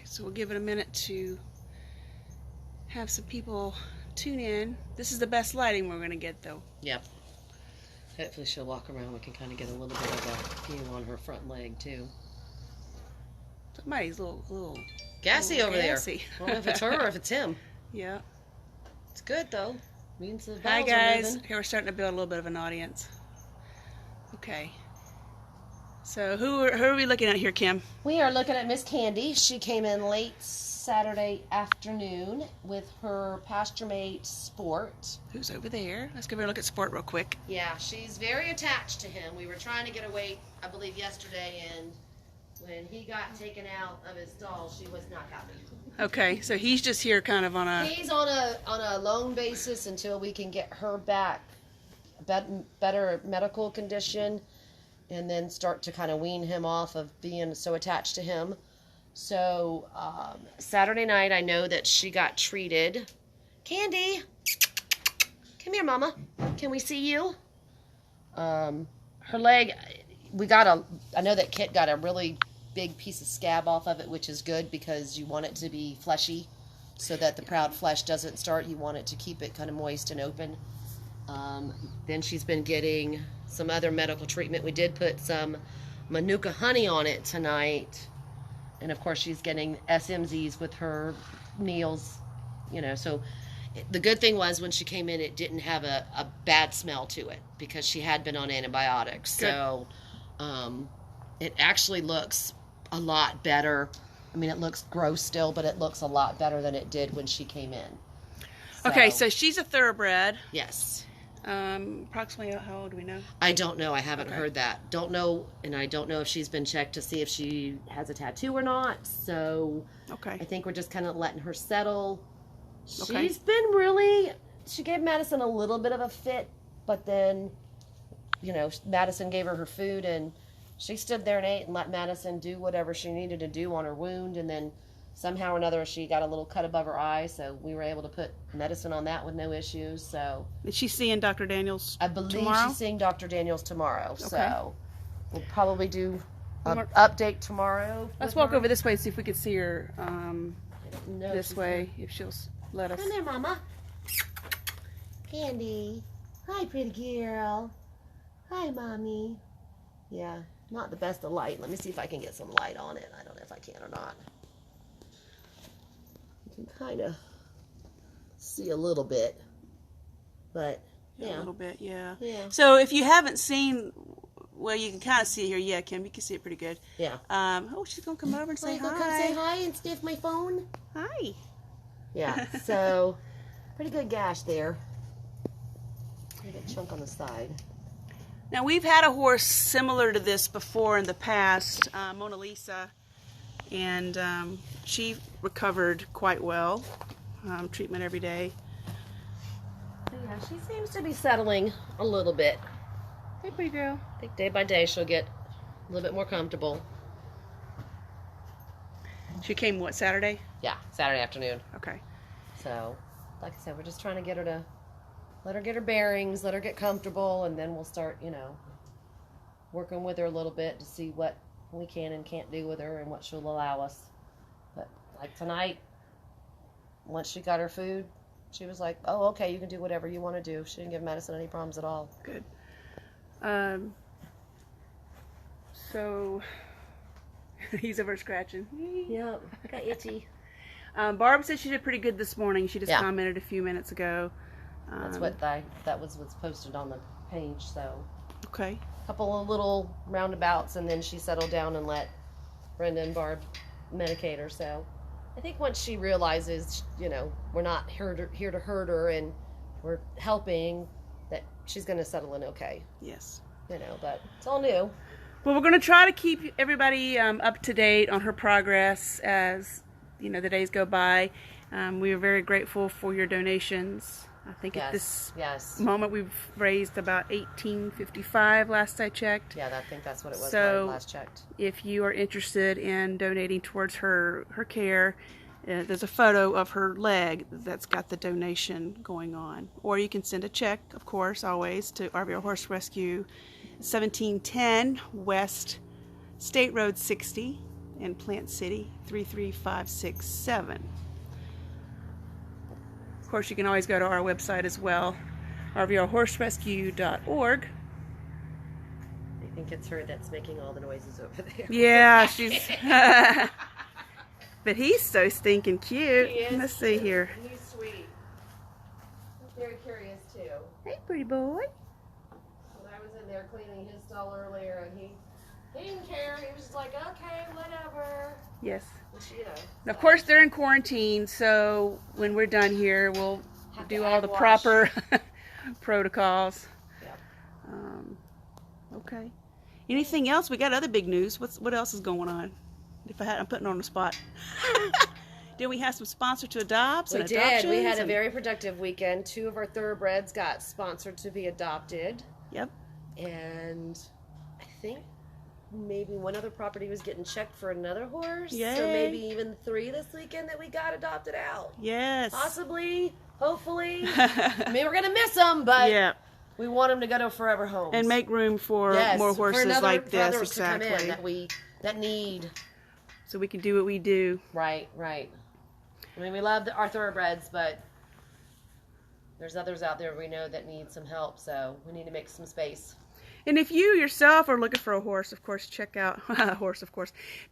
so we'll give it a minute to have some people tune in. This is the best lighting we're going to get, though. Yep. Hopefully she'll walk around. We can kind of get a little bit of a view on her front leg, too. Somebody's a little gassy over gassy. there. I don't know if it's her or if it's him. Yeah. It's good, though. Means the bowels Hi, are guys. moving. Here we're starting to build a little bit of an audience. Okay. So who are we looking at here, Kim? We are looking at Miss Candy. She came in late Saturday afternoon with her pasture mate Sport. Who's over there? Let's give her a look at Sport real quick. Yeah, she's very attached to him. We were trying to get away, I believe, yesterday, and when he got taken out of his stall, she was not happy. Okay, so he's just here kind of on a... He's on a loan basis until we can get her back, better medical condition, and then start to kind of wean him off of being so attached to him. So Saturday night, I know that she got treated. Candy, come here, Mama. Can we see you? Her leg, I know that Kit got a really big piece of scab off of it, which is good because you want it to be fleshy so that the proud flesh doesn't start. You want it to keep it kind of moist and open. Then she's been getting some other medical treatment. We did put some Manuka honey on it tonight. And of course she's getting SMZs with her meals, you know. So the good thing was when she came in, it didn't have a bad smell to it because she had been on antibiotics. Good. So it actually looks a lot better. I mean, it looks gross still, but it looks a lot better than it did when she came in. Okay, so she's a thoroughbred. Yes. Approximately how old do we know? I don't know. I haven't heard that. Don't know, and I don't know if she's been checked to see if she has a tattoo or not. So I think we're just kind of letting her settle. She's been really... She gave Madison a little bit of a fit, but then, you know, Madison gave her food, and she stood there and ate and let Madison do whatever she needed to do on her wound, and then somehow or another she got a little cut above her eye, so we were able to put medicine on that with no issues. So is she seeing Dr. Daniels I believe tomorrow? She's seeing Dr. Daniels tomorrow. So we'll probably do an update tomorrow. Let's walk over this way and see if we can see her this way, if she'll let us. Come here, Mama. Candy. Hi, pretty girl. Hi, Mommy. Yeah, not the best of light. Let me see if I can get some light on it. I don't know if I can or not. You can kind of see a little bit, but yeah. A little bit, yeah. Yeah. So if you haven't seen, well, you can kind of see it here. Yeah, Kim, you can see it pretty good. Yeah. Oh, she's going to come over and say hi. Come say hi and sniff my phone. Hi. Yeah, so pretty good gash there. A chunk on the side. Now, we've had a horse similar to this before in the past, Mona Lisa, and she recovered quite well. Treatment every day. Yeah, she seems to be settling a little bit. Hey, pretty girl. I think day by day she'll get a little bit more comfortable. She came, what, Saturday? Yeah, Saturday afternoon. Okay. So, like I said, we're just trying to get her to, let her get her bearings, let her get comfortable, and then we'll start, you know, working with her a little bit to see what we can and can't do with her and what she'll allow us. But, like tonight, once she got her food, she was like, oh, okay, you can do whatever you want to do. She didn't give Madison any problems at all. Good. So, he's over scratching. Yep, got itchy. Barb said she did pretty good this morning. She just commented a few minutes ago. That's what that was what's posted on the page. So, okay. A couple of little roundabouts, and then she settled down and let Brenda and Barb medicate her. So, I think once she realizes, you know, we're not here to hurt her, and we're helping, that she's going to settle in okay. Yes. You know, but it's all new. Well, we're going to try to keep everybody up to date on her progress as, you know, the days go by. We are very grateful for your donations. I think at this moment we've raised about $18.55 last I checked. Yeah, I think that's what it was so when I last checked. If you are interested in donating towards her care, there's a photo of her leg that's got the donation going on. Or you can send a check, of course, always, to RVR Horse Rescue, 1710 West State Road 60, in Plant City, 33567. Of course, you can always go to our website as well, rvrhorserescue.org. I think it's her that's making all the noises over there. Yeah, she's... But he's so stinking cute. Let's see here. He's sweet. He's very curious, too. Hey, pretty boy. When I was in there cleaning his stall earlier, and he didn't care. He was just like, okay, whatever. Yes. Which, you know, and of course, they're in quarantine, so when we're done here, we'll do all the proper protocols. Yep. Okay. Anything else? We got other big news. What else is going on? I'm putting on the spot. Did we have some sponsor to adopts? We did. We had a very productive weekend. 2 of our thoroughbreds got sponsored to be adopted. Yep. And I think maybe one other property was getting checked for another horse. Yay. So maybe even 3 this weekend that we got adopted out. Yes. Possibly. Hopefully. I mean, we're going to miss them, but yeah. We want them to go to forever homes. And make room for more horses like this. Exactly. To come in that need. So we can do what we do. Right, right. I mean, we love our thoroughbreds, but there's others out there we know that need some help, so we need to make some space. And if you yourself are looking for a horse, of course, check out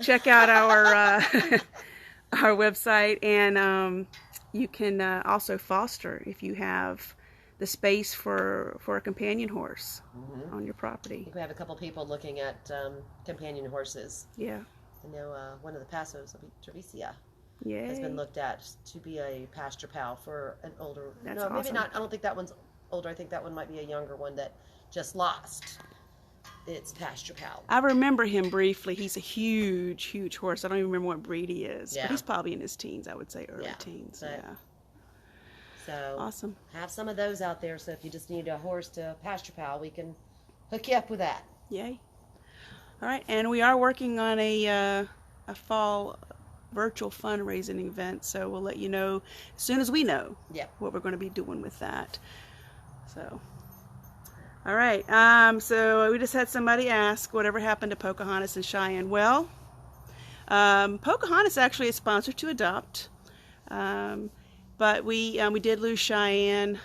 check out our our website, and you can also foster if you have the space for a companion horse on your property. I think we have a couple people looking at companion horses. Yeah. I know one of the Passos, Trevicia, Yay. has been looked at to be a pasture pal for an older... That's maybe awesome. not. I don't think that one's older. I think that one might be a younger one that just lost its pasture pal. I remember him briefly. He's a huge, huge horse. I don't even remember what breed he is. Yeah. But he's probably in his teens, I would say, early teens. But, yeah. So awesome. Have some of those out there, so if you just need a horse to pasture pal, we can hook you up with that. Yay. All right, and we are working on a fall virtual fundraising event, so we'll let you know as soon as we know what we're going to be doing with that. So, all right, so we just had somebody ask whatever happened to Pocahontas and Cheyenne. Well, Pocahontas actually is sponsored to adopt, but we did lose Cheyenne,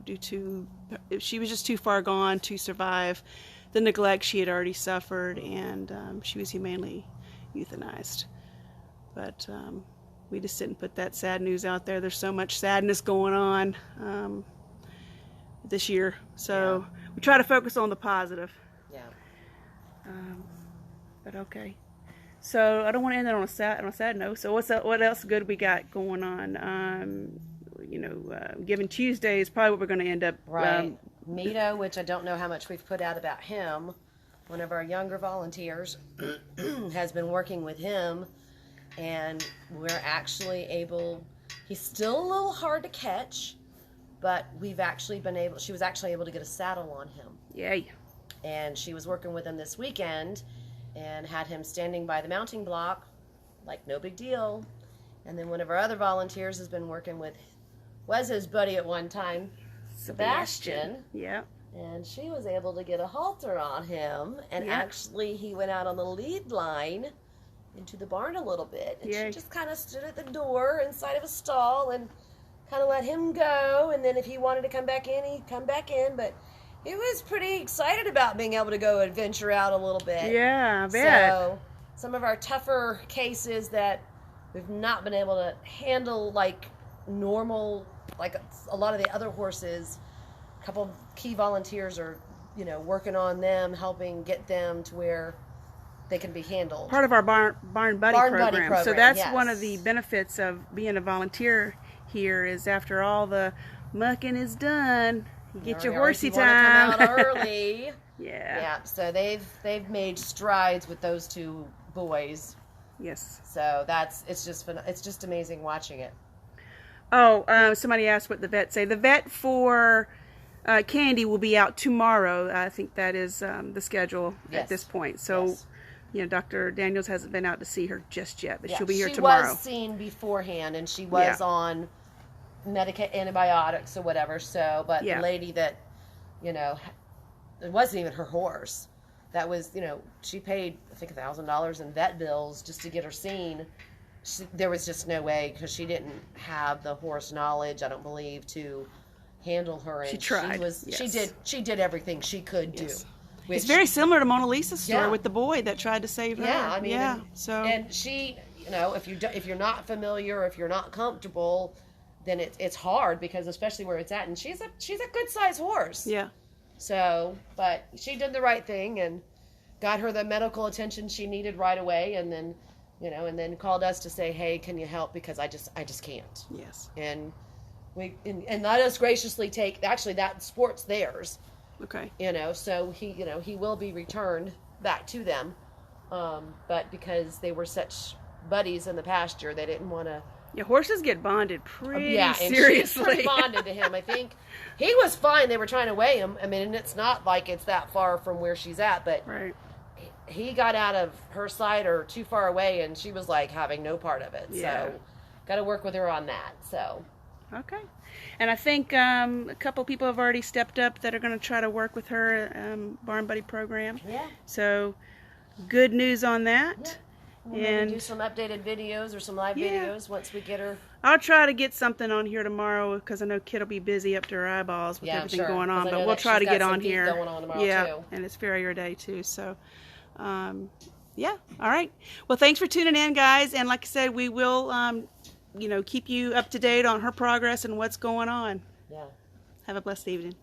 due to she was just too far gone to survive the neglect she had already suffered, and she was humanely euthanized. But we just didn't put that sad news out there. There's so much sadness going on this year, so we try to focus on the positive. Yeah. But okay. So I don't want to end it on a sad note. So what else good we got going on? Giving Tuesday is probably what we're going to end up. Right. Mito, which I don't know how much we've put out about him, one of our younger volunteers, has been working with him, and we're actually able, he's still a little hard to catch, but she was actually able to get a saddle on him. Yay. And she was working with him this weekend and had him standing by the mounting block, like no big deal. And then one of our other volunteers has been working with, was his buddy at one time, Sebastian. Yeah. And she was able to get a halter on him, and actually he went out on the lead line into the barn a little bit, and she just kind of stood at the door inside of a stall and kind of let him go, and then if he wanted to come back in, he'd come back in, but he was pretty excited about being able to go adventure out a little bit. Yeah, I bet. So some of our tougher cases that we've not been able to handle like normal, like a lot of the other horses, a couple of key volunteers are, working on them, helping get them to where they can be handled. Part of our Barn Buddy program. So that's one of the benefits of being a volunteer here is after all the mucking is done, you get your horsey time. Come out early. Yeah. So they've made strides with those 2 boys. Yes. So it's just amazing watching it. Oh, somebody asked what the vet say. The vet for Candy will be out tomorrow. I think that is the schedule at this point. So, Dr. Daniels hasn't been out to see her just yet, but she'll be here tomorrow. She was seen beforehand, and she was on antibiotics or whatever. So, but the lady that, it wasn't even her horse. that was, she paid, I think, $1,000 in vet bills just to get her seen. There was just no way, because she didn't have the horse knowledge, I don't believe, to handle her. And she tried. She did everything she could do. It's very similar to Mona Lisa's story with the boy that tried to save her. Yeah, I mean, and she, if you're not familiar, if you're not comfortable, then it's hard, because especially where it's at, and she's a good sized horse. Yeah. So, but she did the right thing and got her the medical attention she needed right away, and then, and then called us to say, hey, can you help, because I just can't. Yes. And and let us graciously take, actually that sport's theirs. Okay. So he will be returned back to them, but because they were such buddies in the pasture, they didn't want to. Yeah, horses get bonded pretty seriously. She's pretty bonded to him. I think he was fine. They were trying to weigh him. I mean, and it's not like it's that far from where she's at, but he got out of her sight or too far away, and she was like having no part of it. Yeah. So, got to work with her on that. So. Okay. And I think a couple people have already stepped up that are going to try to work with her Barn Buddy program. Yeah. So, good news on that. Yeah. We'll maybe do some updated videos or some live videos once we get her. I'll try to get something on here tomorrow, because I know Kid will be busy up to her eyeballs with everything going on. But we'll try to get on here. Going on tomorrow too. And it's Farrier Day too. So, yeah. All right. Well, thanks for tuning in, guys. And like I said, we will, keep you up to date on her progress and what's going on. Yeah. Have a blessed evening.